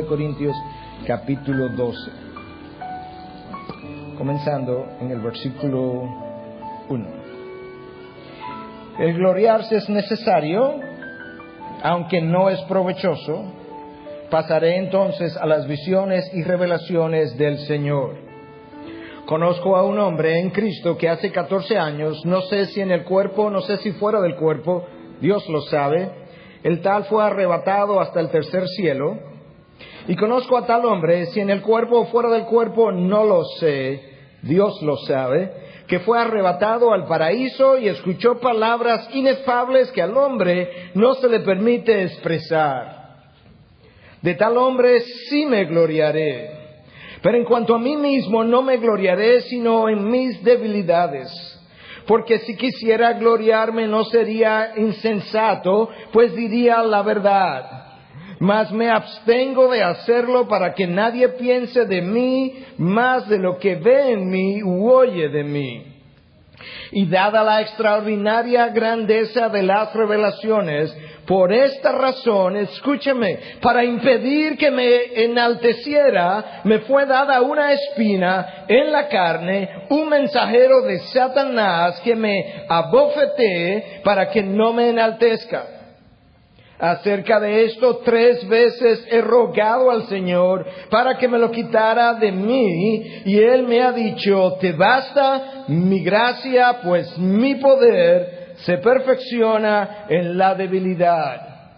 Corintios capítulo 12, comenzando en el versículo 1. El gloriarse es necesario, aunque no es provechoso. Pasaré entonces a las visiones y revelaciones del Señor. Conozco a un hombre en Cristo que hace 14 años, no sé si en el cuerpo, no sé si fuera del cuerpo, Dios lo sabe, el tal fue arrebatado hasta el tercer cielo. Y conozco a tal hombre, si en el cuerpo o fuera del cuerpo, no lo sé, Dios lo sabe, que fue arrebatado al paraíso y escuchó palabras inefables que al hombre no se le permite expresar. De tal hombre sí me gloriaré, pero en cuanto a mí mismo no me gloriaré sino en mis debilidades. Porque si quisiera gloriarme no sería insensato, pues diría la verdad. Mas me abstengo de hacerlo para que nadie piense de mí más de lo que ve en mí u oye de mí. Y dada la extraordinaria grandeza de las revelaciones, por esta razón, escúcheme, para impedir que me enalteciera, me fue dada una espina en la carne, un mensajero de Satanás que me abofetee para que no me enaltezca. Acerca de esto 3 veces he rogado al Señor para que me lo quitara de mí, y Él me ha dicho, te basta mi gracia, pues mi poder se perfecciona en la debilidad.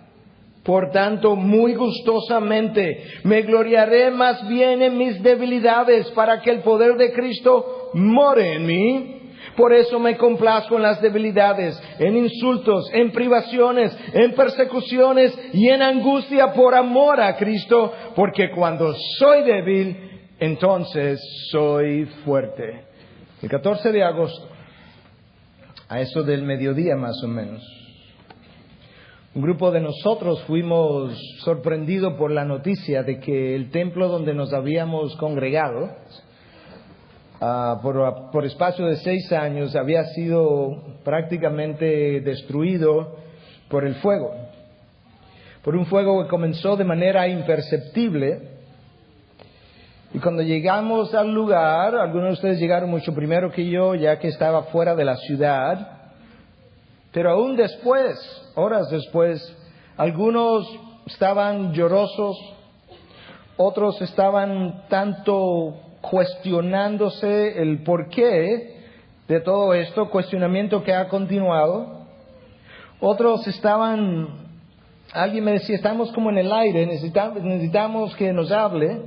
Por tanto, muy gustosamente me gloriaré más bien en mis debilidades, para que el poder de Cristo more en mí. Por eso me complazco en las debilidades, en insultos, en privaciones, en persecuciones y en angustia por amor a Cristo, porque cuando soy débil, entonces soy fuerte. El 14 de agosto, a eso del mediodía más o menos, un grupo de nosotros fuimos sorprendidos por la noticia de que el templo donde nos habíamos congregado, por espacio de 6 años, había sido prácticamente destruido por el fuego. Por un fuego que comenzó de manera imperceptible. Y cuando llegamos al lugar, algunos de ustedes llegaron mucho primero que yo, ya que estaba fuera de la ciudad. Pero aún después, horas después, algunos estaban llorosos, otros estaban tanto cuestionándose el porqué de todo esto, cuestionamiento que ha continuado. Otros alguien me decía, estamos como en el aire, necesitamos que nos hable.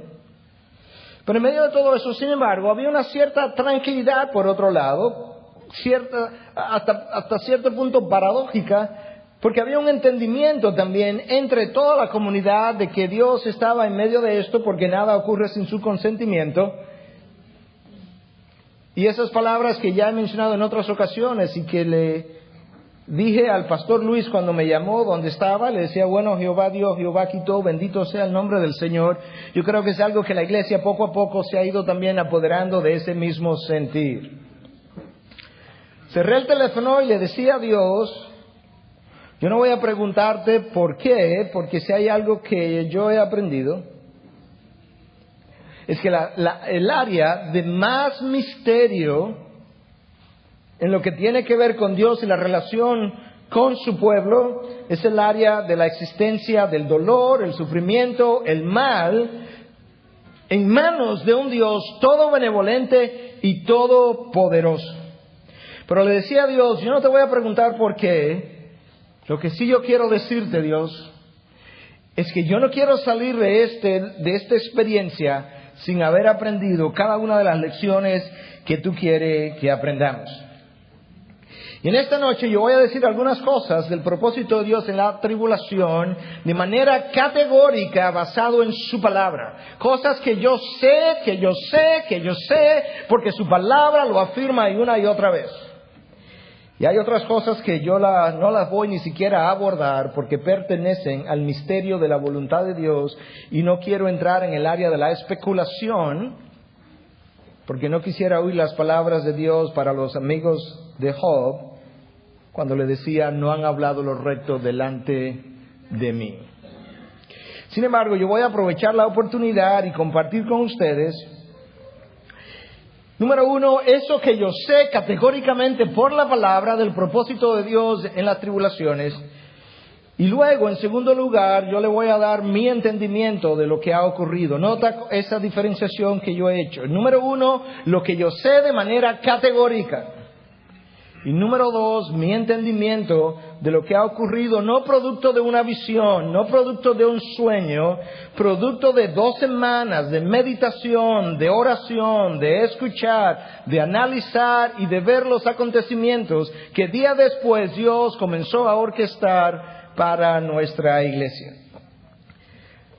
Pero en medio de todo eso, sin embargo, había una cierta tranquilidad por otro lado, hasta cierto punto paradójica, porque había un entendimiento también entre toda la comunidad de que Dios estaba en medio de esto, porque nada ocurre sin su consentimiento. Y esas palabras que ya he mencionado en otras ocasiones y que le dije al pastor Luis cuando me llamó donde estaba, le decía, bueno, Jehová dio, Jehová quitó, bendito sea el nombre del Señor. Yo creo que es algo que la iglesia poco a poco se ha ido también apoderando de ese mismo sentir. Cerré el teléfono y le decía a Dios, yo no voy a preguntarte por qué, porque si hay algo que yo he aprendido, es que el área de más misterio en lo que tiene que ver con Dios y la relación con su pueblo es el área de la existencia del dolor, el sufrimiento, el mal, en manos de un Dios todo benevolente y todopoderoso. Pero le decía a Dios, yo no te voy a preguntar por qué. Lo que sí yo quiero decirte, Dios, es que yo no quiero salir de esta experiencia sin haber aprendido cada una de las lecciones que tú quieres que aprendamos. Y en esta noche yo voy a decir algunas cosas del propósito de Dios en la tribulación de manera categórica, basado en su palabra. Cosas que yo sé, porque su palabra lo afirma una y otra vez. Y hay otras cosas que yo no las voy ni siquiera a abordar porque pertenecen al misterio de la voluntad de Dios y no quiero entrar en el área de la especulación porque no quisiera oír las palabras de Dios para los amigos de Job cuando le decía, no han hablado lo recto delante de mí. Sin embargo, yo voy a aprovechar la oportunidad y compartir con ustedes, número uno, eso que yo sé categóricamente por la palabra del propósito de Dios en las tribulaciones. Y luego, en segundo lugar, yo le voy a dar mi entendimiento de lo que ha ocurrido. Nota esa diferenciación que yo he hecho. Número uno, lo que yo sé de manera categórica. Y número dos, mi entendimiento de lo que ha ocurrido, no producto de una visión, no producto de un sueño, producto de 2 semanas de meditación, de oración, de escuchar, de analizar y de ver los acontecimientos que día después Dios comenzó a orquestar para nuestra iglesia.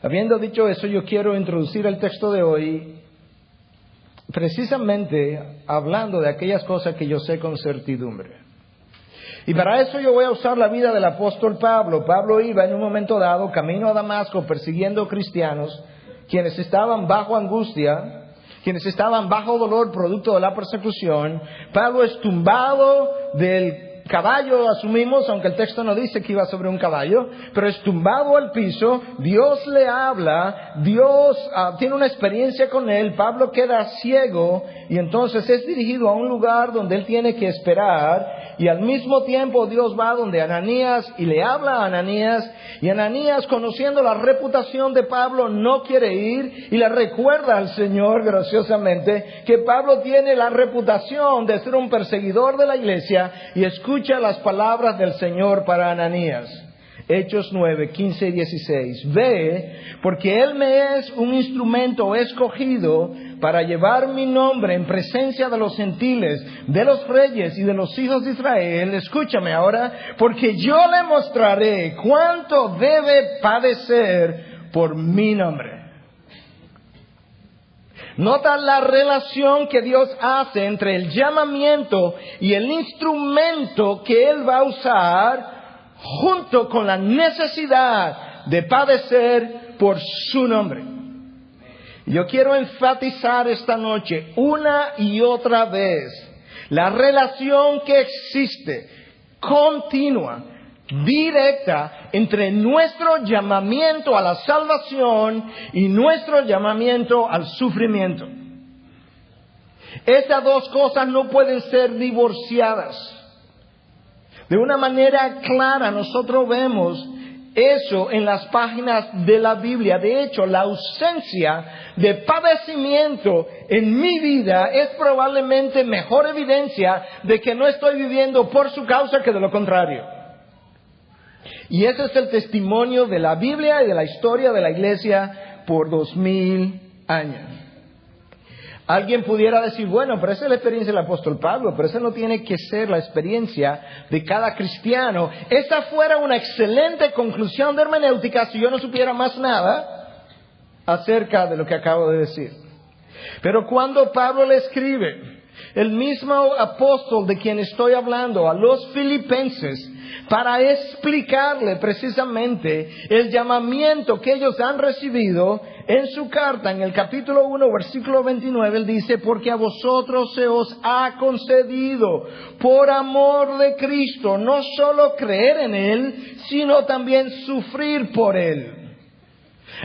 Habiendo dicho eso, yo quiero introducir el texto de hoy precisamente hablando de aquellas cosas que yo sé con certidumbre. Y para eso yo voy a usar la vida del apóstol Pablo. Pablo iba en un momento dado camino a Damasco persiguiendo cristianos, quienes estaban bajo angustia, quienes estaban bajo dolor producto de la persecución. Pablo es tumbado del caballo, asumimos, aunque el texto no dice que iba sobre un caballo, pero es tumbado al piso. Dios le habla, Dios tiene una experiencia con él. Pablo queda ciego y entonces es dirigido a un lugar donde él tiene que esperar, y al mismo tiempo Dios va donde Ananías y le habla a Ananías, y Ananías, conociendo la reputación de Pablo, no quiere ir y le recuerda al Señor graciosamente que Pablo tiene la reputación de ser un perseguidor de la iglesia, y escucha las palabras del Señor para Ananías. Hechos 9, 15 y 16. Ve, porque Él me es un instrumento escogido para llevar mi nombre en presencia de los gentiles, de los reyes y de los hijos de Israel. Escúchame ahora, porque yo le mostraré cuánto debe padecer por mi nombre. Nota la relación que Dios hace entre el llamamiento y el instrumento que Él va a usar, junto con la necesidad de padecer por su nombre. Yo quiero enfatizar esta noche una y otra vez la relación que existe, continua, directa, entre nuestro llamamiento a la salvación y nuestro llamamiento al sufrimiento. Estas dos cosas no pueden ser divorciadas. De una manera clara nosotros vemos eso en las páginas de la Biblia. De hecho, la ausencia de padecimiento en mi vida es probablemente mejor evidencia de que no estoy viviendo por su causa que de lo contrario. Y ese es el testimonio de la Biblia y de la historia de la iglesia por 2000 años. Alguien pudiera decir, bueno, pero esa es la experiencia del apóstol Pablo, pero esa no tiene que ser la experiencia de cada cristiano. Esta fuera una excelente conclusión de hermenéutica si yo no supiera más nada acerca de lo que acabo de decir. Pero cuando Pablo le escribe, el mismo apóstol de quien estoy hablando, a los filipenses, para explicarle precisamente el llamamiento que ellos han recibido, en su carta, en el capítulo 1, versículo 29, él dice, porque a vosotros se os ha concedido, por amor de Cristo, no solo creer en Él, sino también sufrir por Él.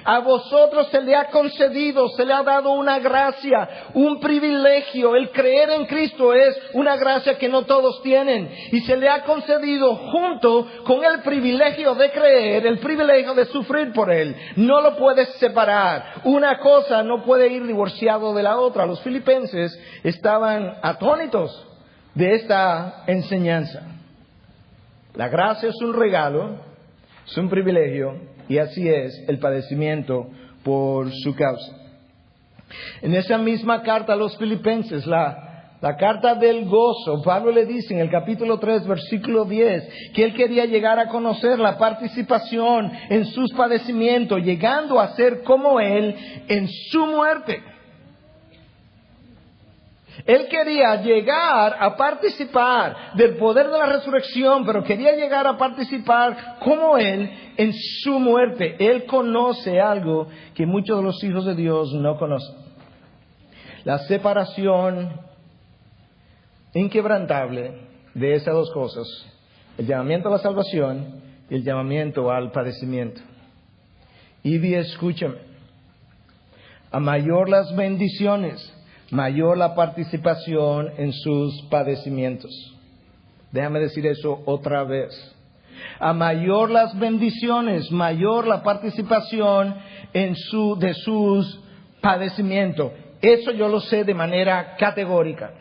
A vosotros se le ha concedido, se le ha dado una gracia, un privilegio. El creer en Cristo es una gracia que no todos tienen. Y se le ha concedido junto con el privilegio de creer, el privilegio de sufrir por Él. No lo puedes separar. Una cosa no puede ir divorciado de la otra. Los filipenses estaban atónitos de esta enseñanza. La gracia es un regalo, es un privilegio. Y así es el padecimiento por su causa. En esa misma carta a los filipenses, la carta del gozo, Pablo le dice en el capítulo 3, versículo 10, que él quería llegar a conocer la participación en sus padecimientos, llegando a ser como él en su muerte. Él quería llegar a participar del poder de la resurrección, pero quería llegar a participar como Él en su muerte. Él conoce algo que muchos de los hijos de Dios no conocen. La separación inquebrantable de esas dos cosas. El llamamiento a la salvación y el llamamiento al padecimiento. Y escúchame, a mayor las bendiciones, mayor la participación en sus padecimientos. Déjame decir eso otra vez. A mayor las bendiciones, mayor la participación de sus padecimientos. Eso yo lo sé de manera categórica.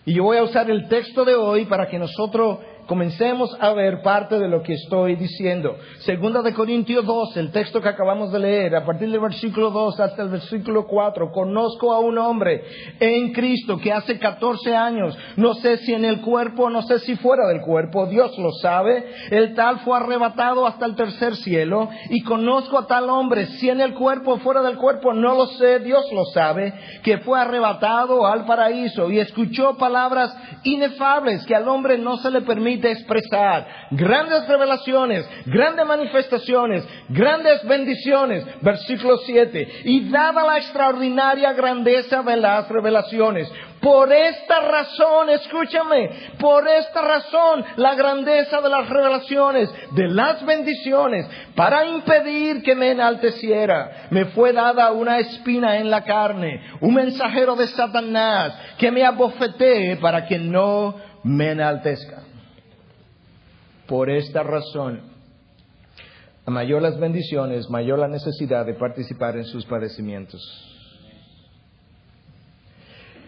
Y yo voy a usar el texto de hoy para que nosotros comencemos a ver parte de lo que estoy diciendo. Segunda de Corintios 2, el texto que acabamos de leer, a partir del versículo 2 hasta el versículo 4. Conozco a un hombre en Cristo que hace 14 años, no sé si en el cuerpo, no sé si fuera del cuerpo, Dios lo sabe, el tal fue arrebatado hasta el tercer cielo. Y conozco a tal hombre, si en el cuerpo o fuera del cuerpo, no lo sé, Dios lo sabe, que fue arrebatado al paraíso y escuchó palabras inefables que al hombre no se le permite expresar, grandes revelaciones, grandes manifestaciones, grandes bendiciones. Versículo 7. Y dada la extraordinaria grandeza de las revelaciones, por esta razón, escúchame, por esta razón, la grandeza de las revelaciones, de las bendiciones, para impedir que me enalteciera, me fue dada una espina en la carne, un mensajero de Satanás, que me abofetee para que no me enaltezca. Por esta razón, a mayor las bendiciones, mayor la necesidad de participar en sus padecimientos.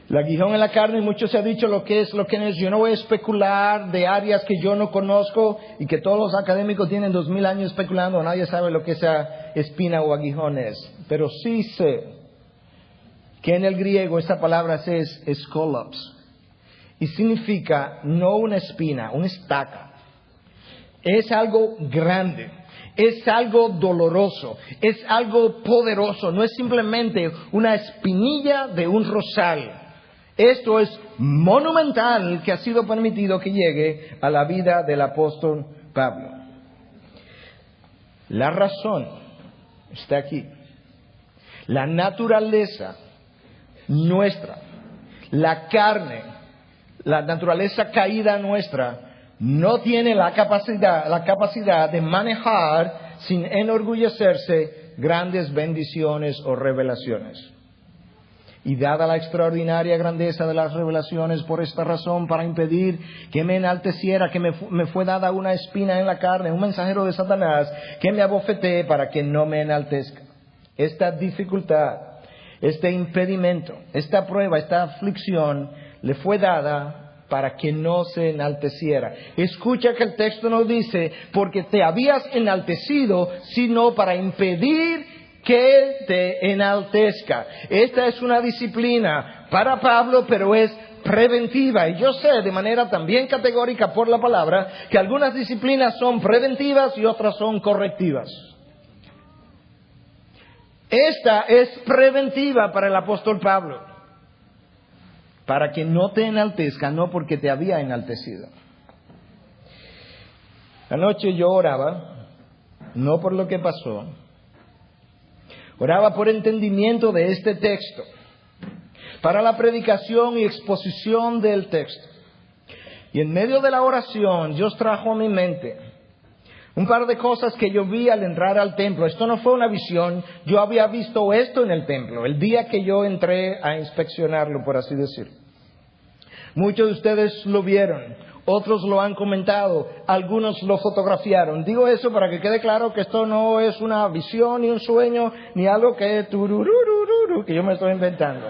El aguijón en la carne, mucho se ha dicho lo que es, lo que no es. Yo no voy a especular de áreas que yo no conozco y que todos los académicos tienen 2000 años especulando. Nadie sabe lo que esa espina o aguijón es. Pero sí sé que en el griego esta palabra es skolops y significa no una espina, una estaca. Es algo grande, es algo doloroso, es algo poderoso, no es simplemente una espinilla de un rosal. Esto es monumental que ha sido permitido que llegue a la vida del apóstol Pablo. La razón está aquí. La naturaleza nuestra, la carne, la naturaleza caída nuestra, no tiene la capacidad de manejar sin enorgullecerse grandes bendiciones o revelaciones. Y dada la extraordinaria grandeza de las revelaciones, por esta razón, para impedir que me enalteciera, que me fue dada una espina en la carne, un mensajero de Satanás, que me abofetee para que no me enaltezca. Esta dificultad, este impedimento, esta prueba, esta aflicción, le fue dada para que no se enalteciera. Escucha que el texto no dice porque te habías enaltecido, sino para impedir que te enaltezca. Esta es una disciplina para Pablo, pero es preventiva. Y yo sé de manera también categórica por la palabra que algunas disciplinas son preventivas y otras son correctivas. Esta es preventiva para el apóstol Pablo, para que no te enaltezca, no porque te había enaltecido. Anoche yo oraba, no por lo que pasó, oraba por entendimiento de este texto, para la predicación y exposición del texto. Y en medio de la oración, Dios trajo a mi mente un par de cosas que yo vi al entrar al templo. Esto no fue una visión, yo había visto esto en el templo, el día que yo entré a inspeccionarlo, por así decirlo. Muchos de ustedes lo vieron, otros lo han comentado, algunos lo fotografiaron. Digo eso para que quede claro que esto no es una visión, ni un sueño, ni algo que yo me estoy inventando.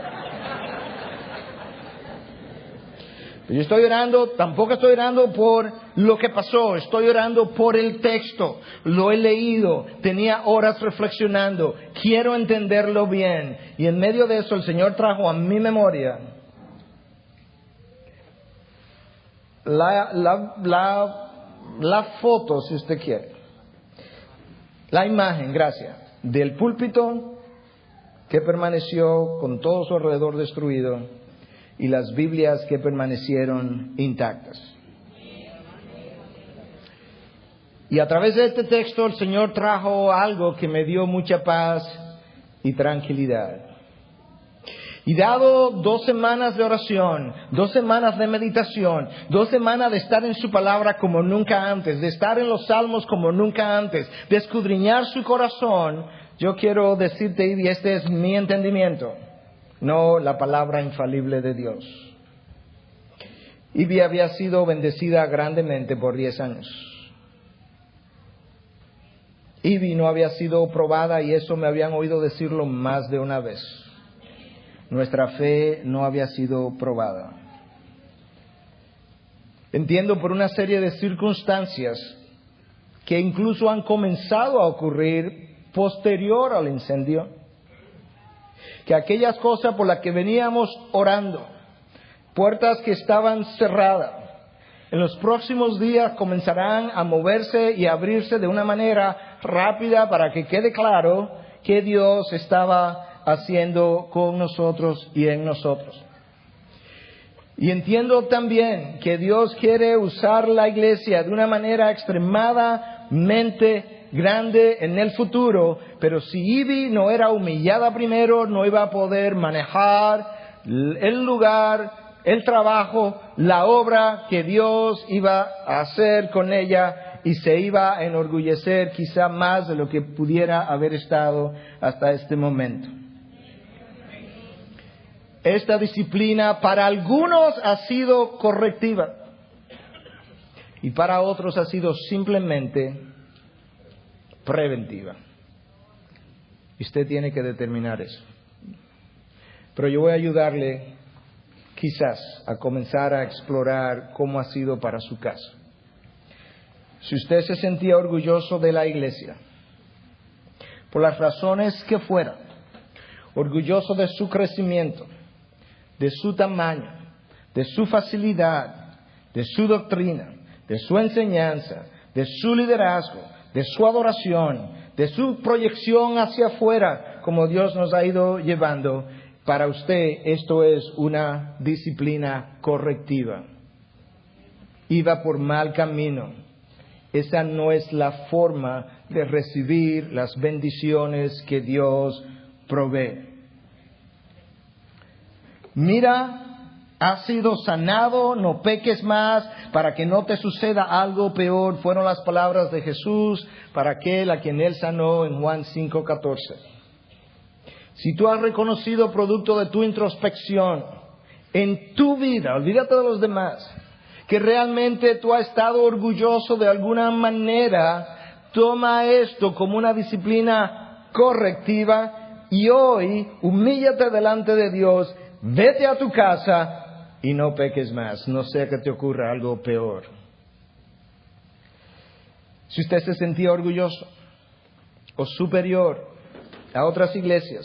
Yo estoy orando, tampoco estoy orando por lo que pasó, estoy orando por el texto. Lo he leído, tenía horas reflexionando, quiero entenderlo bien. Y en medio de eso el Señor trajo a mi memoria la foto, si usted quiere. La imagen, gracias, del púlpito que permaneció con todo su alrededor destruido y las Biblias que permanecieron intactas. Y a través de este texto el Señor trajo algo que me dio mucha paz y tranquilidad. Y dado 2 semanas de oración, 2 semanas de meditación, 2 semanas de estar en su palabra como nunca antes, de estar en los salmos como nunca antes, de escudriñar su corazón, yo quiero decirte, y este es mi entendimiento, no la palabra infalible de Dios. Ivy había sido bendecida grandemente por 10 años. Ivy no había sido probada, y eso me habían oído decirlo más de una vez. Nuestra fe no había sido probada. Entiendo por una serie de circunstancias que incluso han comenzado a ocurrir posterior al incendio, que aquellas cosas por las que veníamos orando, puertas que estaban cerradas, en los próximos días comenzarán a moverse y a abrirse de una manera rápida para que quede claro que Dios estaba haciendo con nosotros y en nosotros. Y entiendo también que Dios quiere usar la iglesia de una manera extremadamente grande en el futuro, pero si Ivy no era humillada primero, no iba a poder manejar el lugar, el trabajo, la obra que Dios iba a hacer con ella, y se iba a enorgullecer quizá más de lo que pudiera haber estado hasta este momento. Esta disciplina para algunos ha sido correctiva y para otros ha sido simplemente preventiva. Y usted tiene que determinar eso. Pero yo voy a ayudarle quizás a comenzar a explorar cómo ha sido para su caso. Si usted se sentía orgulloso de la iglesia, por las razones que fueran, orgulloso de su crecimiento, de su tamaño, de su facilidad, de su doctrina, de su enseñanza, de su liderazgo, de su adoración, de su proyección hacia afuera, como Dios nos ha ido llevando, para usted esto es una disciplina correctiva. Iba por mal camino. Esa no es la forma de recibir las bendiciones que Dios provee. Mira, has sido sanado, no peques más, para que no te suceda algo peor. Fueron las palabras de Jesús para aquel a quien Él sanó en Juan 5:14. Si tú has reconocido producto de tu introspección en tu vida, olvídate de los demás, que realmente tú has estado orgulloso de alguna manera, toma esto como una disciplina correctiva y hoy humíllate delante de Dios. Vete a tu casa y no peques más, no sea que te ocurra algo peor. Si usted se sentía orgulloso o superior a otras iglesias,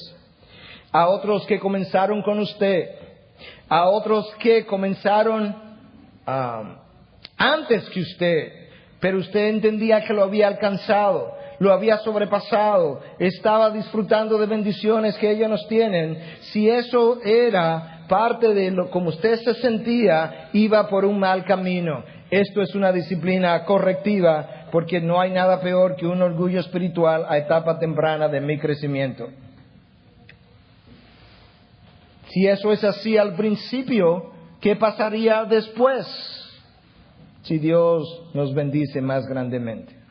a otros que comenzaron con usted, a otros que comenzaron antes que usted, pero usted entendía que lo había alcanzado, lo había sobrepasado, estaba disfrutando de bendiciones que ellos nos tienen. Si eso era parte de lo como usted se sentía, iba por un mal camino. Esto es una disciplina correctiva, porque no hay nada peor que un orgullo espiritual a etapa temprana de mi crecimiento. Si eso es así al principio, ¿qué pasaría después? Si Dios nos bendice más grandemente.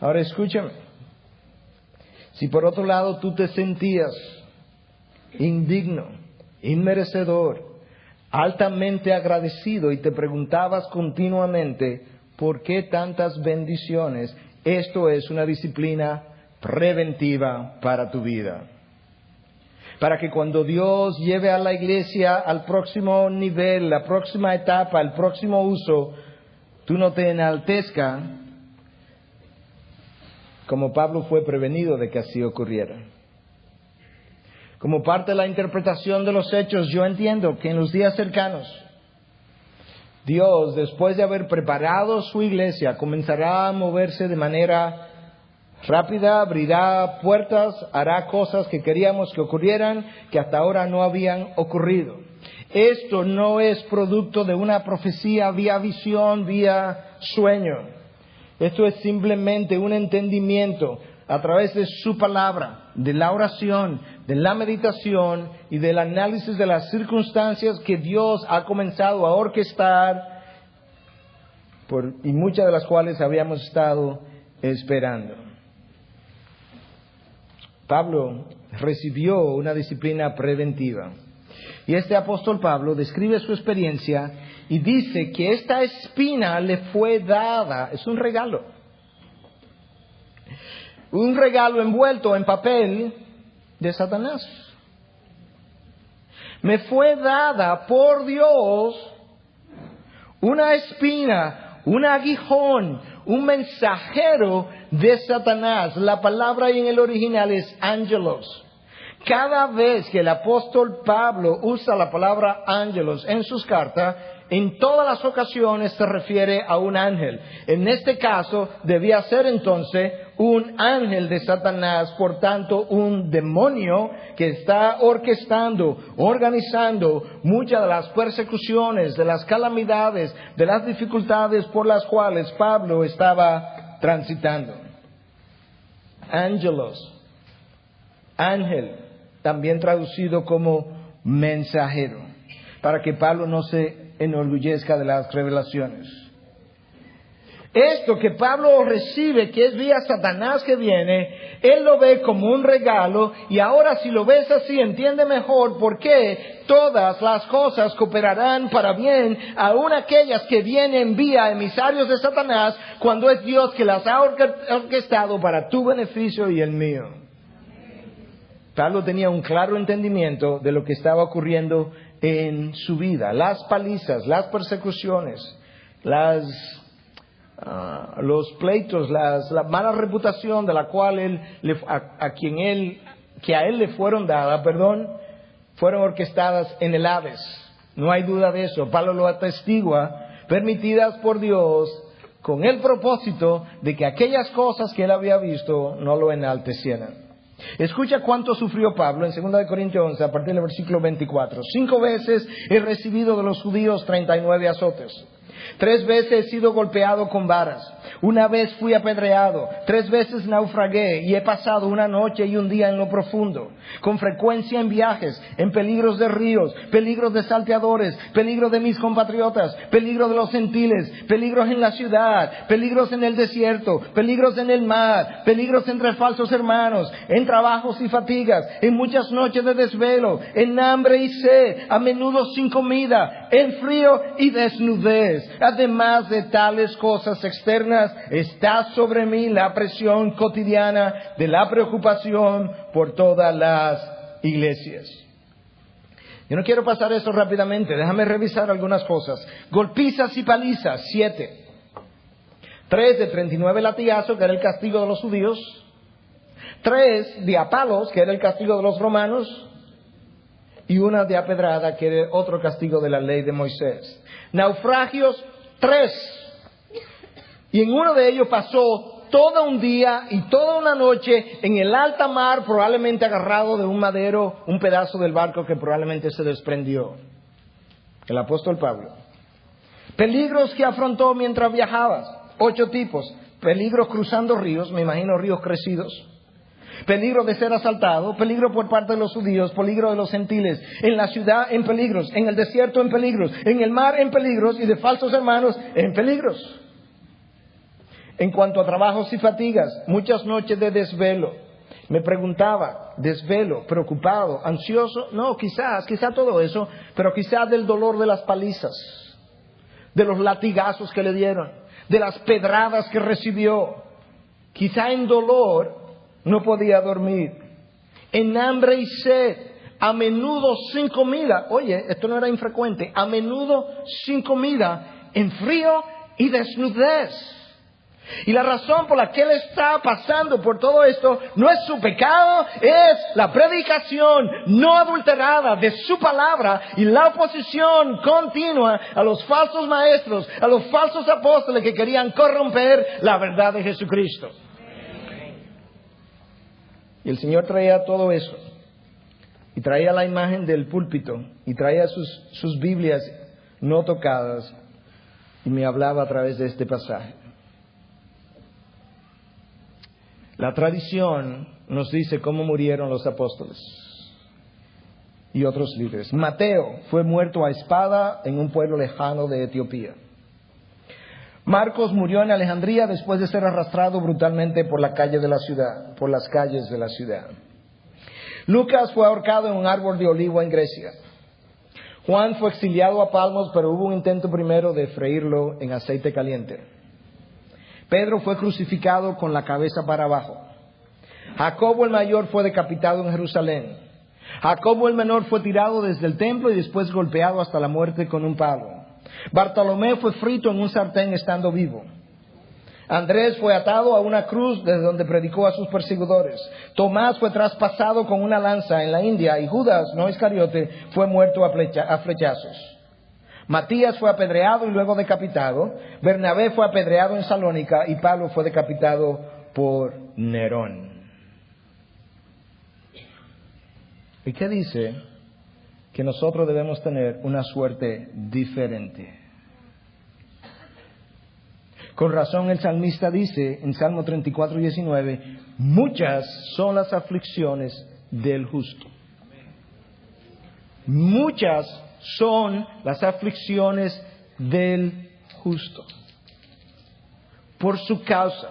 Ahora escúchame. Si por otro lado tú te sentías indigno, inmerecedor, altamente agradecido y te preguntabas continuamente ¿por qué tantas bendiciones? Esto es una disciplina preventiva para tu vida. Para que cuando Dios lleve a la iglesia al próximo nivel, la próxima etapa, el próximo uso, tú no te enaltezcas, como Pablo fue prevenido de que así ocurriera. Como parte de la interpretación de los hechos, yo entiendo que en los días cercanos, Dios, después de haber preparado su iglesia, comenzará a moverse de manera rápida, abrirá puertas, hará cosas que queríamos que ocurrieran, que hasta ahora no habían ocurrido. Esto no es producto de una profecía vía visión, vía sueño. Esto es simplemente un entendimiento a través de su palabra, de la oración, de la meditación y del análisis de las circunstancias que Dios ha comenzado a orquestar y muchas de las cuales habíamos estado esperando. Pablo recibió una disciplina preventiva. Y este apóstol Pablo describe su experiencia y dice que esta espina le fue dada, es un regalo. Un regalo envuelto en papel de Satanás. Me fue dada por Dios una espina, un aguijón, un mensajero de Satanás. La palabra en el original es ángelos. Cada vez que el apóstol Pablo usa la palabra ángelos en sus cartas, en todas las ocasiones se refiere a un ángel. En este caso debía ser entonces un ángel de Satanás, por tanto un demonio que está orquestando, organizando muchas de las persecuciones, de las calamidades, de las dificultades por las cuales Pablo estaba transitando. Ángelos, ángel, también traducido como mensajero, para que Pablo no se enorgullezca de las revelaciones. Esto que Pablo recibe, que es vía Satanás que viene, él lo ve como un regalo, y ahora si lo ves así, entiende mejor por qué todas las cosas cooperarán para bien, aun aquellas que vienen vía emisarios de Satanás, cuando es Dios que las ha orquestado para tu beneficio y el mío. Pablo tenía un claro entendimiento de lo que estaba ocurriendo en su vida. Las palizas, las persecuciones, los pleitos, la mala reputación de la cual a él le fueron dadas, fueron orquestadas en el Hades. No hay duda de eso. Pablo lo atestigua, permitidas por Dios, con el propósito de que aquellas cosas que él había visto no lo enaltecieran. Escucha cuánto sufrió Pablo en 2 Corintios 11, a partir del versículo 24. 5 veces he recibido de los judíos 39 azotes. 3 veces he sido golpeado con varas. 1 vez fui apedreado. 3 veces naufragué y he pasado 1 noche y 1 día en lo profundo. Con frecuencia en viajes, en peligros de ríos, peligros de salteadores, peligros de mis compatriotas, peligros de los gentiles, peligros en la ciudad, peligros en el desierto, peligros en el mar, peligros entre falsos hermanos, en trabajos y fatigas, en muchas noches de desvelo, en hambre y sed, a menudo sin comida, en frío y desnudez. Además de tales cosas externas, está sobre mí la presión cotidiana de la preocupación por todas las iglesias. Yo no quiero pasar eso rápidamente, déjame revisar algunas cosas. Golpizas y palizas, 7. 3 de 39 latigazos, que era el castigo de los judíos. 3 de palos, que era el castigo de los romanos. Y 1 de apedrada, que era otro castigo de la ley de Moisés. Naufragios, 3. Y en uno de ellos pasó todo un día y toda una noche en el alta mar, probablemente agarrado de un madero, un pedazo del barco que probablemente se desprendió. El apóstol Pablo. Peligros que afrontó mientras viajabas, 8 tipos. Peligros cruzando ríos, me imagino ríos crecidos. Peligro de ser asaltado, peligro por parte de los judíos, peligro de los gentiles, en la ciudad en peligros, en el desierto en peligros, en el mar en peligros y de falsos hermanos en peligros. En cuanto a trabajos y fatigas, muchas noches de desvelo. Me preguntaba, desvelo, preocupado, ansioso, no, quizás todo eso, pero quizás del dolor de las palizas, de los latigazos que le dieron, de las pedradas que recibió. Quizá en dolor no podía dormir, en hambre y sed, a menudo sin comida. Oye, esto no era infrecuente, a menudo sin comida, en frío y desnudez. Y la razón por la que él está pasando por todo esto no es su pecado, es la predicación no adulterada de su palabra y la oposición continua a los falsos maestros, a los falsos apóstoles que querían corromper la verdad de Jesucristo. Y el Señor traía todo eso. Y traía la imagen del púlpito. Y traía sus Biblias no tocadas. Y me hablaba a través de este pasaje. La tradición nos dice cómo murieron los apóstoles y otros líderes. Mateo fue muerto a espada en un pueblo lejano de Etiopía. Marcos murió en Alejandría después de ser arrastrado brutalmente por las calles de la ciudad. Lucas fue ahorcado en un árbol de olivo en Grecia. Juan fue exiliado a Patmos, pero hubo un intento primero de freírlo en aceite caliente. Pedro fue crucificado con la cabeza para abajo. Jacobo el mayor fue decapitado en Jerusalén. Jacobo el menor fue tirado desde el templo y después golpeado hasta la muerte con un palo. Bartolomé fue frito en un sartén estando vivo. Andrés fue atado a una cruz desde donde predicó a sus perseguidores. Tomás fue traspasado con una lanza en la India y Judas, no Iscariote, fue muerto a flechazos. Matías fue apedreado y luego decapitado. Bernabé fue apedreado en Salónica y Pablo fue decapitado por Nerón. ¿Y qué dice? Que nosotros debemos tener una suerte diferente. Con razón el salmista dice en Salmo 34:19, muchas son las aflicciones del justo. Muchas son las aflicciones del justo. Por su causa,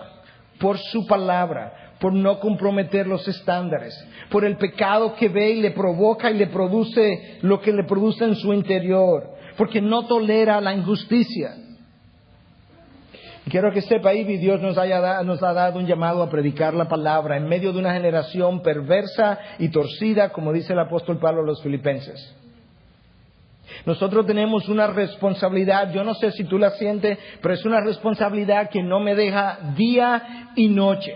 por su palabra, por no comprometer los estándares, por el pecado que ve y le provoca y le produce lo que le produce en su interior, porque no tolera la injusticia. Quiero que sepa, Ivy, Dios nos ha dado un llamado a predicar la palabra en medio de una generación perversa y torcida, como dice el apóstol Pablo a los filipenses. Nosotros tenemos una responsabilidad, yo no sé si tú la sientes, pero es una responsabilidad que no me deja día y noche.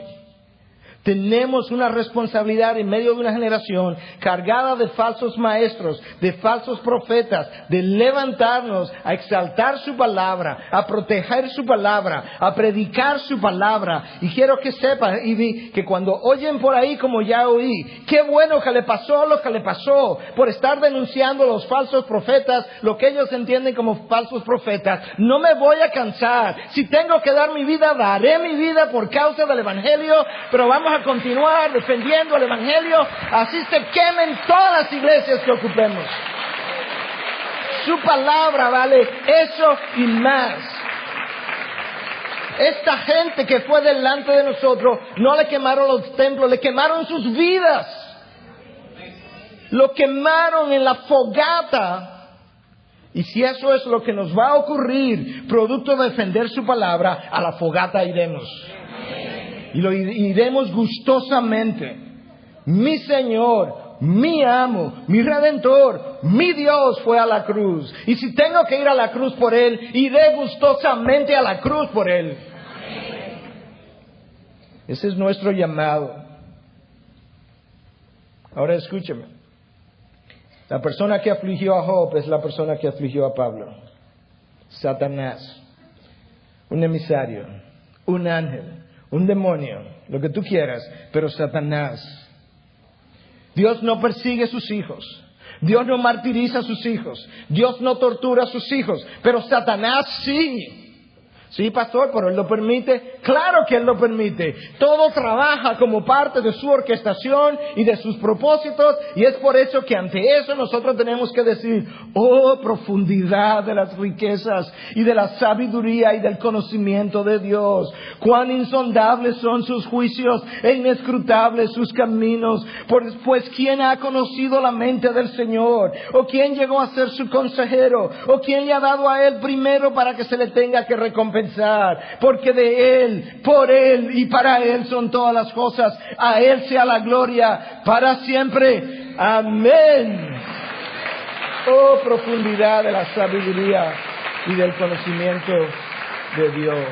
Tenemos una responsabilidad en medio de una generación cargada de falsos maestros, de falsos profetas, de levantarnos a exaltar su palabra, a proteger su palabra, a predicar su palabra. Y quiero que sepan, Ivy, que cuando oyen por ahí como ya oí, qué bueno que le pasó lo que le pasó por estar denunciando a los falsos profetas, lo que ellos entienden como falsos profetas. No me voy a cansar. Si tengo que dar mi vida, daré mi vida por causa del Evangelio, pero vamos a continuar defendiendo el Evangelio, así se quemen todas las iglesias que ocupemos. Su palabra vale eso y más. Esta gente que fue delante de nosotros, no le quemaron los templos, le quemaron sus vidas. Lo quemaron en la fogata. Y si eso es lo que nos va a ocurrir, producto de defender su palabra, a la fogata iremos. Y lo iremos gustosamente. Mi Señor, mi amo, mi Redentor, mi Dios fue a la cruz. Y si tengo que ir a la cruz por Él, iré gustosamente a la cruz por Él. Ese es nuestro llamado. Ahora escúcheme. La persona que afligió a Job es la persona que afligió a Pablo. Satanás. Un emisario. Un ángel. Un demonio, lo que tú quieras, pero Satanás. Dios no persigue a sus hijos. Dios no martiriza a sus hijos. Dios no tortura a sus hijos. Pero Satanás sí. Sí, pastor, pero Él lo permite. Claro que Él lo permite. Todo trabaja como parte de su orquestación y de sus propósitos. Y es por eso que ante eso nosotros tenemos que decir, oh, profundidad de las riquezas y de la sabiduría y del conocimiento de Dios. Cuán insondables son sus juicios e inescrutables sus caminos. Pues ¿quién ha conocido la mente del Señor? ¿O quién llegó a ser su consejero? ¿O quién le ha dado a Él primero para que se le tenga que recompensar? Porque de Él, por Él y para Él son todas las cosas. A Él sea la gloria para siempre. Amén. Oh, profundidad de la sabiduría y del conocimiento de Dios.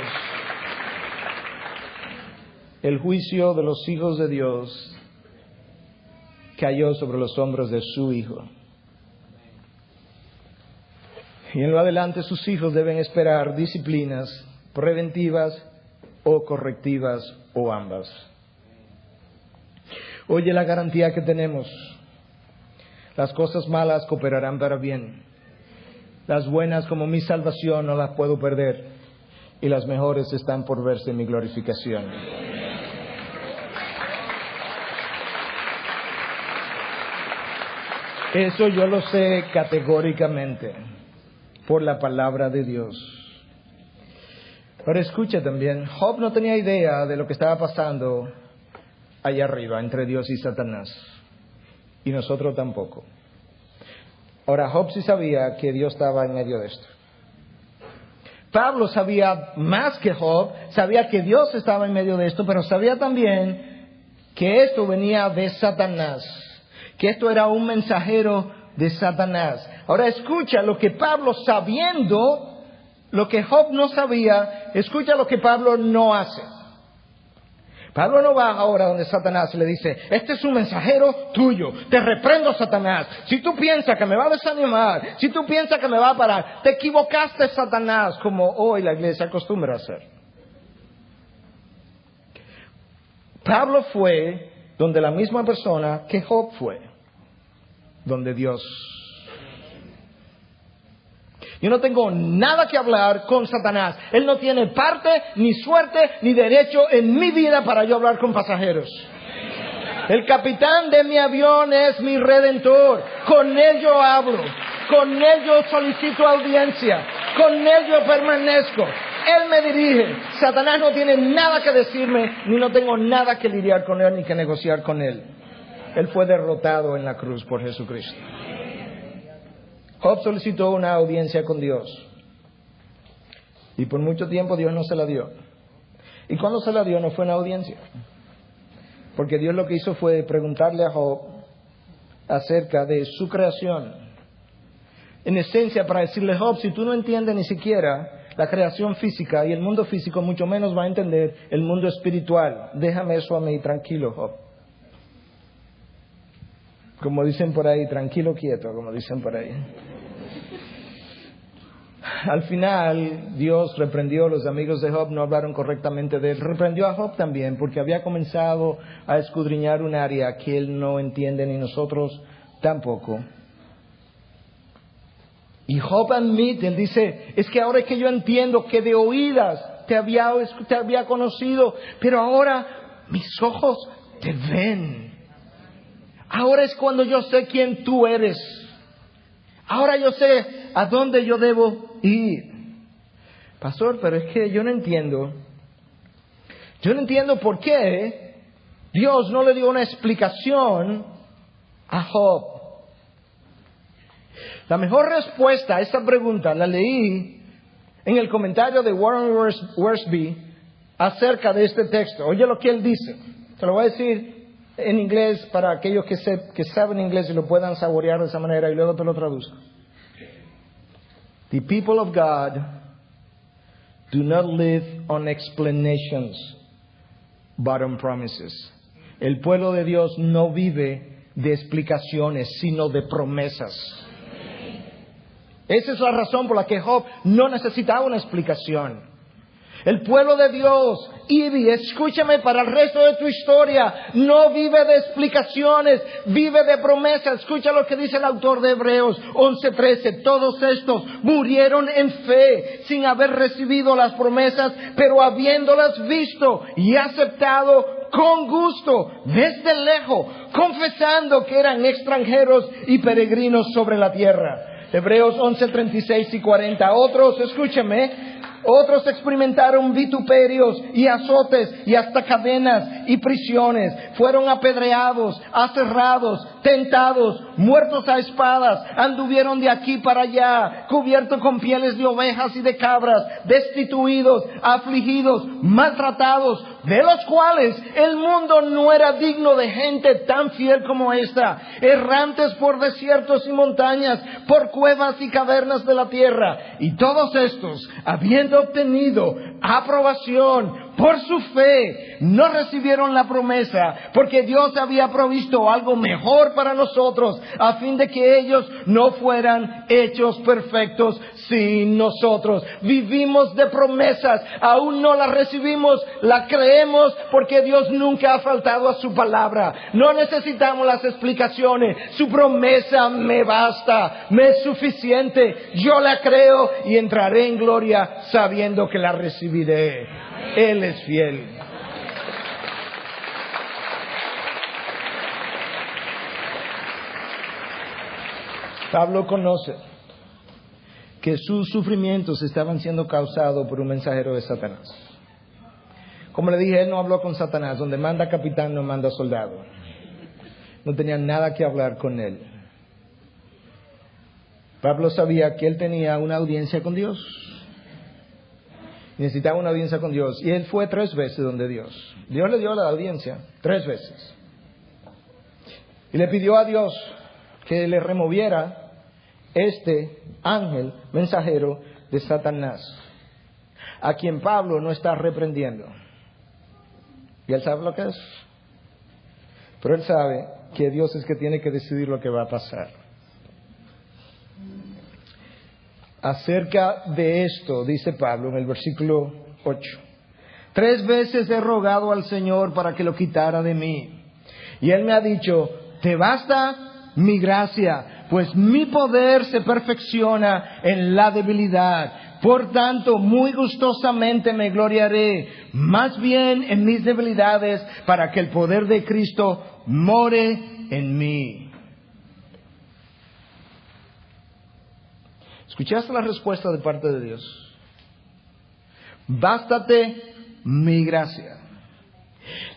El juicio de los hijos de Dios cayó sobre los hombros de su Hijo. Y en lo adelante sus hijos deben esperar disciplinas preventivas o correctivas o ambas. Oye la garantía que tenemos. Las cosas malas cooperarán para bien. Las buenas como mi salvación no las puedo perder. Y las mejores están por verse en mi glorificación. Eso yo lo sé categóricamente por la palabra de Dios. Pero escucha también, Job no tenía idea de lo que estaba pasando allá arriba entre Dios y Satanás. Y nosotros tampoco. Ahora, Job sí sabía que Dios estaba en medio de esto. Pablo sabía más que Job, sabía que Dios estaba en medio de esto, pero sabía también que esto venía de Satanás, que esto era un mensajero de Satanás. Ahora escucha lo que Pablo, sabiendo lo que Job no sabía, escucha lo que Pablo no hace. Pablo no va ahora donde Satanás y le dice, este es un mensajero tuyo, te reprendo, Satanás. Si tú piensas que me va a desanimar, si tú piensas que me va a parar, te equivocaste, Satanás, como hoy la iglesia acostumbra a hacer. Pablo fue donde la misma persona que Job fue, donde Dios. Yo no tengo nada que hablar con Satanás. Él no tiene parte, ni suerte, ni derecho en mi vida para yo hablar con pasajeros. El capitán de mi avión es mi redentor. Con él yo hablo. Con él yo solicito audiencia. Con él yo permanezco. Él me dirige. Satanás no tiene nada que decirme, ni no tengo nada que lidiar con él, ni que negociar con él. Él fue derrotado en la cruz por Jesucristo. Job solicitó una audiencia con Dios. Y por mucho tiempo Dios no se la dio. Y cuando se la dio no fue una audiencia. Porque Dios lo que hizo fue preguntarle a Job acerca de su creación. En esencia, para decirle, Job, si tú no entiendes ni siquiera la creación física y el mundo físico, mucho menos va a entender el mundo espiritual. Déjame eso a mí, tranquilo, Job. Como dicen por ahí, tranquilo, quieto, como dicen por ahí. Al final, Dios reprendió, los amigos de Job no hablaron correctamente de él. Reprendió a Job también, porque había comenzado a escudriñar un área que él no entiende, ni nosotros tampoco. Y Job admite, él dice, es que ahora es que yo entiendo que de oídas te había conocido, pero ahora mis ojos te ven. Ahora es cuando yo sé quién tú eres. Ahora yo sé a dónde yo debo ir. Pastor, pero es que yo no entiendo. Yo no entiendo por qué Dios no le dio una explicación a Job. La mejor respuesta a esta pregunta la leí en el comentario de Warren Wiersbe acerca de este texto. Oye lo que él dice. Te lo voy a decir en inglés para aquellos que saben inglés y lo puedan saborear de esa manera y luego te lo traduzco. The people of God do not live on explanations, but on promises. El pueblo de Dios no vive de explicaciones, sino de promesas. Esa es la razón por la que Job no necesitaba una explicación. El pueblo de Dios, Ivy, escúchame, para el resto de tu historia, no vive de explicaciones, vive de promesas. Escucha lo que dice el autor de Hebreos 11:13. Todos estos murieron en fe, sin haber recibido las promesas, pero habiéndolas visto y aceptado con gusto, desde lejos, confesando que eran extranjeros y peregrinos sobre la tierra. Hebreos 11:36 y 40. Otros, escúchame, otros experimentaron vituperios y azotes y hasta cadenas y prisiones. Fueron apedreados, aserrados, tentados, muertos a espadas. Anduvieron de aquí para allá, cubiertos con pieles de ovejas y de cabras, destituidos, afligidos, maltratados, de los cuales el mundo no era digno de gente tan fiel como esta. Errantes por desiertos y montañas, por cuevas y cavernas de la tierra. Y todos estos, habiendo obtenido aprobación por su fe, no recibieron la promesa, porque Dios había provisto algo mejor para nosotros, a fin de que ellos no fueran hechos perfectos sin nosotros. Vivimos de promesas, aún no las recibimos, la creemos, porque Dios nunca ha faltado a su palabra. No necesitamos las explicaciones, su promesa me basta, me es suficiente. Yo la creo y entraré en gloria sabiendo que la recibiré. Él es fiel. Pablo conoce que sus sufrimientos estaban siendo causados por un mensajero de Satanás. Como le dije, él no habló con Satanás. Donde manda capitán no manda soldado. No tenía nada que hablar con él. Pablo sabía que él tenía una audiencia con Dios. Necesitaba una audiencia con Dios. Y él fue 3 veces donde Dios. Dios le dio la audiencia 3 veces. Y le pidió a Dios que le removiera este ángel mensajero de Satanás, a quien Pablo no está reprendiendo. Y él sabe lo que es. Pero él sabe que Dios es que tiene que decidir lo que va a pasar. Acerca de esto, dice Pablo en el versículo 8. 3 veces he rogado al Señor para que lo quitara de mí. Y Él me ha dicho, te basta mi gracia, pues mi poder se perfecciona en la debilidad. Por tanto, muy gustosamente me gloriaré, más bien en mis debilidades, para que el poder de Cristo more en mí. ¿Escuchaste la respuesta de parte de Dios? Bástate mi gracia.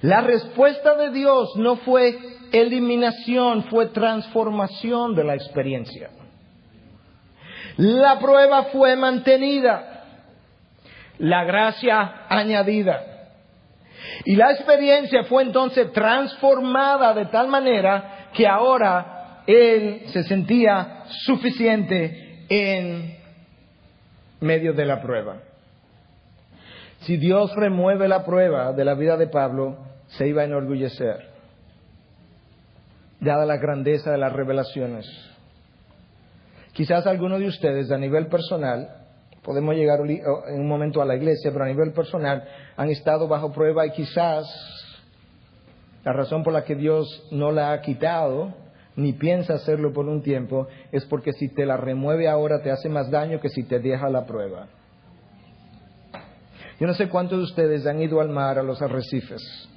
La respuesta de Dios no fue eliminación, fue transformación de la experiencia. La prueba fue mantenida, la gracia añadida. Y la experiencia fue entonces transformada de tal manera que ahora él se sentía suficiente en medio de la prueba. Si Dios remueve la prueba de la vida de Pablo, se iba a enorgullecer, dada la grandeza de las revelaciones. Quizás algunos de ustedes, a nivel personal, podemos llegar en un momento a la iglesia, pero a nivel personal han estado bajo prueba y quizás la razón por la que Dios no la ha quitado ni piensa hacerlo por un tiempo, es porque si te la remueve ahora te hace más daño que si te deja la prueba. Yo no sé cuántos de ustedes han ido al mar, a los arrecifes,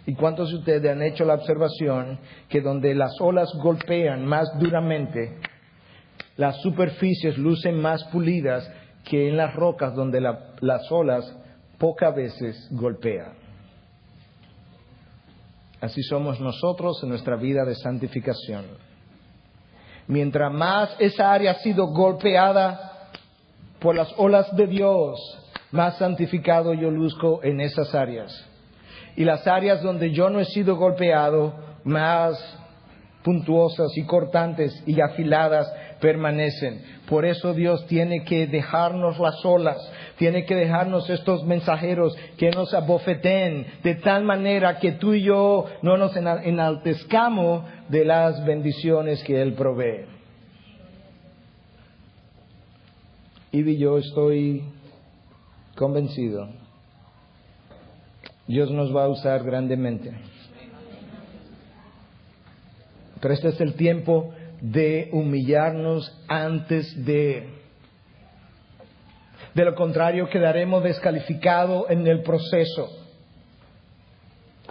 y cuántos de ustedes han hecho la observación que donde las olas golpean más duramente, las superficies lucen más pulidas que en las rocas donde las olas pocas veces golpean. Así somos nosotros en nuestra vida de santificación. Mientras más esa área ha sido golpeada por las olas de Dios, más santificado yo luzco en esas áreas. Y las áreas donde yo no he sido golpeado, más puntuosas y cortantes y afiladas permanecen. Por eso Dios tiene que dejarnos las olas, tiene que dejarnos estos mensajeros que nos abofeten de tal manera que tú y yo no nos enaltezcamos de las bendiciones que Él provee. Y yo estoy convencido, Dios nos va a usar grandemente. Pero este es el tiempo de humillarnos antes de lo contrario quedaremos descalificados en el proceso.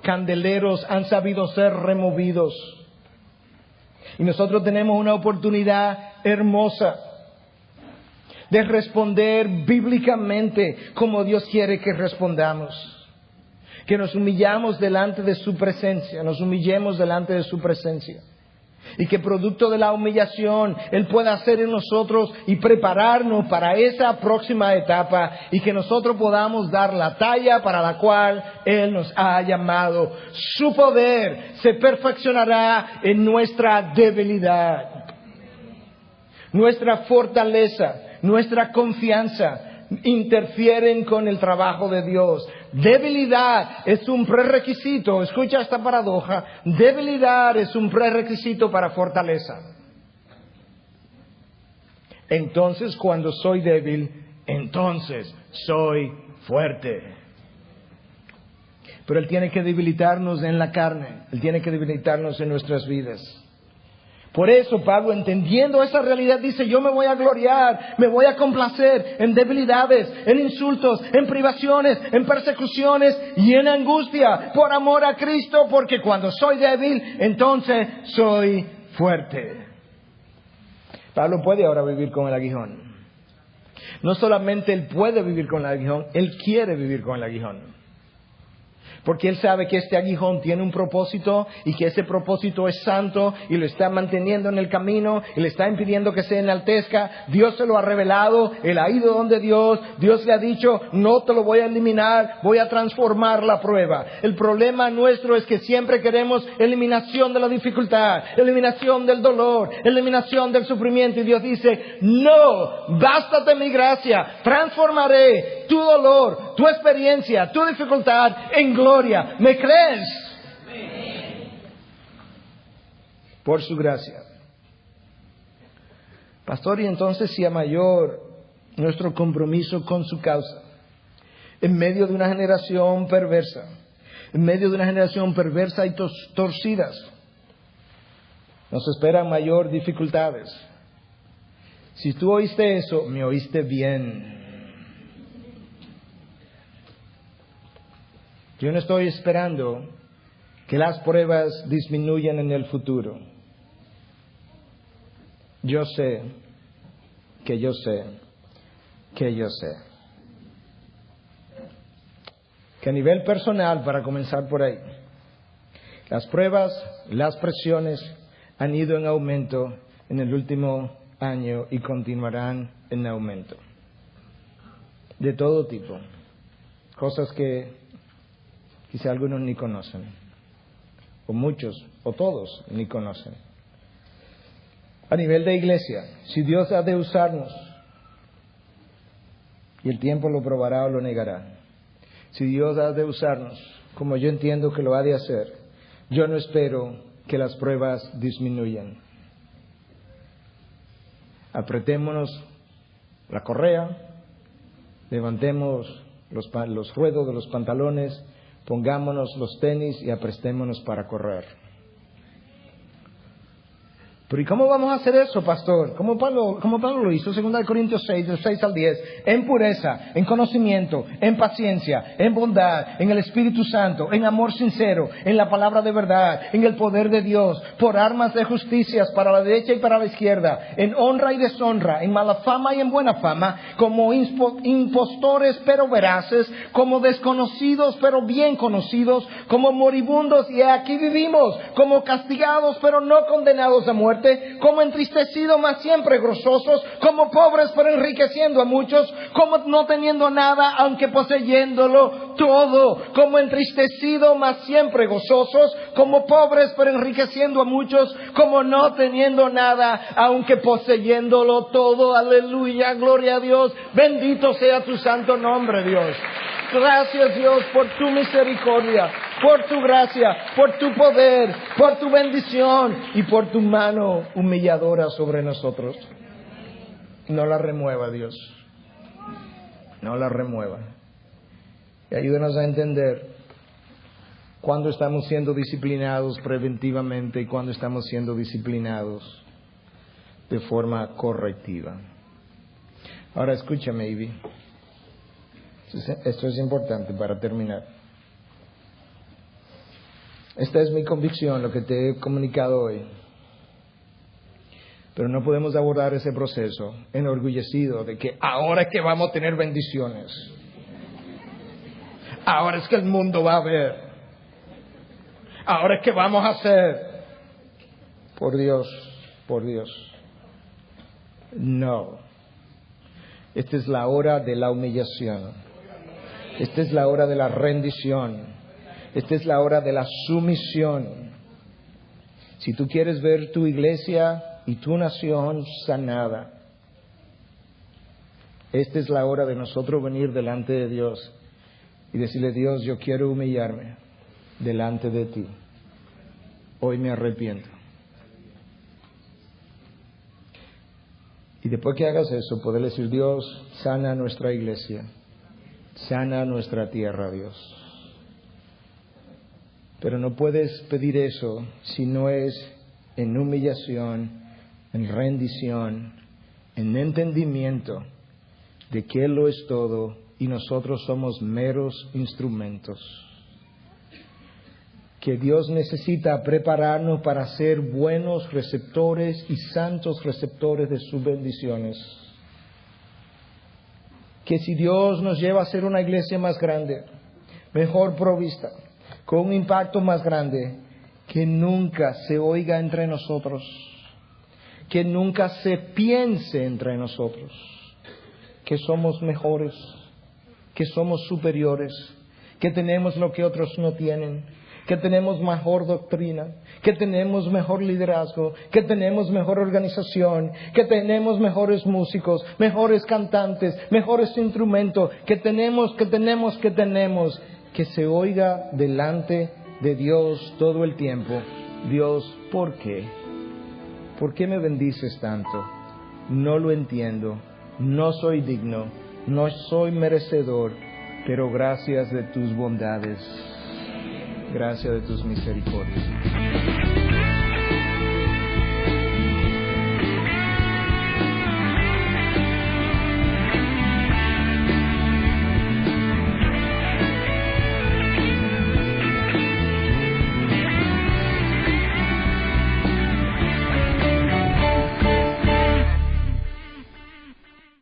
Candeleros han sabido ser removidos y nosotros tenemos una oportunidad hermosa de responder bíblicamente como Dios quiere que respondamos, que nos humillamos delante de su presencia, nos humillemos delante de su presencia. Y que producto de la humillación Él pueda hacer en nosotros y prepararnos para esa próxima etapa, y que nosotros podamos dar la talla para la cual Él nos ha llamado. Su poder se perfeccionará en nuestra debilidad. Nuestra fortaleza, nuestra confianza interfieren con el trabajo de Dios. Debilidad es un prerequisito, escucha esta paradoja, debilidad es un prerequisito para fortaleza. Entonces, cuando soy débil, entonces soy fuerte. Pero Él tiene que debilitarnos en la carne, Él tiene que debilitarnos en nuestras vidas. Por eso Pablo, entendiendo esa realidad, dice: yo me voy a gloriar, me voy a complacer en debilidades, en insultos, en privaciones, en persecuciones y en angustia por amor a Cristo, porque cuando soy débil, entonces soy fuerte. Pablo puede ahora vivir con el aguijón. No solamente él puede vivir con el aguijón, él quiere vivir con el aguijón. Porque él sabe que este aguijón tiene un propósito y que ese propósito es santo y lo está manteniendo en el camino y le está impidiendo que se enaltezca. Dios se lo ha revelado, él ha ido donde Dios le ha dicho, no te lo voy a eliminar, voy a transformar la prueba. El problema nuestro es que siempre queremos eliminación de la dificultad, eliminación del dolor, eliminación del sufrimiento. Y Dios dice, no, bástate mi gracia, transformaré tu dolor, tu experiencia, tu dificultad en gloria. ¿Me crees? Por su gracia. Pastor, y entonces sea mayor nuestro compromiso con su causa, en medio de una generación perversa, y torcidas, nos esperan mayor dificultades. Si tú oíste eso, me oíste bien. Yo no estoy esperando que las pruebas disminuyan en el futuro. Yo sé que a nivel personal, para comenzar por ahí, las pruebas, las presiones han ido en aumento en el último año y continuarán en aumento. De todo tipo. Cosas que quizá algunos ni conocen, o muchos, o todos ni conocen. A nivel de iglesia, si Dios ha de usarnos, y el tiempo lo probará o lo negará, si Dios ha de usarnos, como yo entiendo que lo ha de hacer, yo no espero que las pruebas disminuyan. Apretémonos la correa, levantemos los ruedos de los pantalones, pongámonos los tenis y aprestémonos para correr. Pero ¿y cómo vamos a hacer eso, pastor? Como Pablo lo hizo, 2 Corintios 6, del 6 al 10, en pureza, en conocimiento, en paciencia, en bondad, en el Espíritu Santo, en amor sincero, en la palabra de verdad, en el poder de Dios, por armas de justicias para la derecha y para la izquierda, en honra y deshonra, en mala fama y en buena fama, como impostores pero veraces, como desconocidos pero bien conocidos, como moribundos y aquí vivimos, como castigados pero no condenados a muerte, como entristecidos mas siempre gozosos, como pobres pero enriqueciendo a muchos, como no teniendo nada aunque poseyéndolo todo, como entristecidos mas siempre gozosos, como pobres pero enriqueciendo a muchos, como no teniendo nada aunque poseyéndolo todo. Aleluya, gloria a Dios, bendito sea tu santo nombre, Dios. Gracias, Dios, por tu misericordia, por tu gracia, por tu poder, por tu bendición y por tu mano humilladora sobre nosotros. No la remueva, Dios. No la remueva. Y ayúdanos a entender cuándo estamos siendo disciplinados preventivamente y cuándo estamos siendo disciplinados de forma correctiva. Ahora escúchame, Ivy. Esto es importante para terminar. Esta es mi convicción, lo que te he comunicado hoy. Pero no podemos abordar ese proceso enorgullecido de que ahora es que vamos a tener bendiciones. Ahora es que el mundo va a ver. Ahora es que vamos a hacer. Por Dios. No. Esta es la hora de la humillación. Esta es la hora de la rendición. Esta es la hora de la sumisión. Si tú quieres ver tu iglesia y tu nación sanada, esta es la hora de nosotros venir delante de Dios y decirle: Dios, yo quiero humillarme delante de ti. Hoy me arrepiento. Y después que hagas eso, poder decir: Dios, sana nuestra iglesia. Sana nuestra tierra, Dios. Pero no puedes pedir eso si no es en humillación, en rendición, en entendimiento de que Él lo es todo y nosotros somos meros instrumentos. que Dios necesita prepararnos para ser buenos receptores y santos receptores de sus bendiciones. Que si Dios nos lleva a ser una iglesia más grande, mejor provista, con un impacto más grande, que nunca se oiga entre nosotros, que nunca se piense entre nosotros, que somos mejores, que somos superiores, que tenemos lo que otros no tienen, que tenemos mejor doctrina, que tenemos mejor liderazgo, que tenemos mejor organización, que tenemos mejores músicos, mejores cantantes, mejores instrumentos, que tenemos, que se oiga delante de Dios todo el tiempo. Dios, ¿por qué? ¿Por qué me bendices tanto? No lo entiendo, no soy digno, no soy merecedor, pero gracias de tus bondades, gracias de tus misericordias.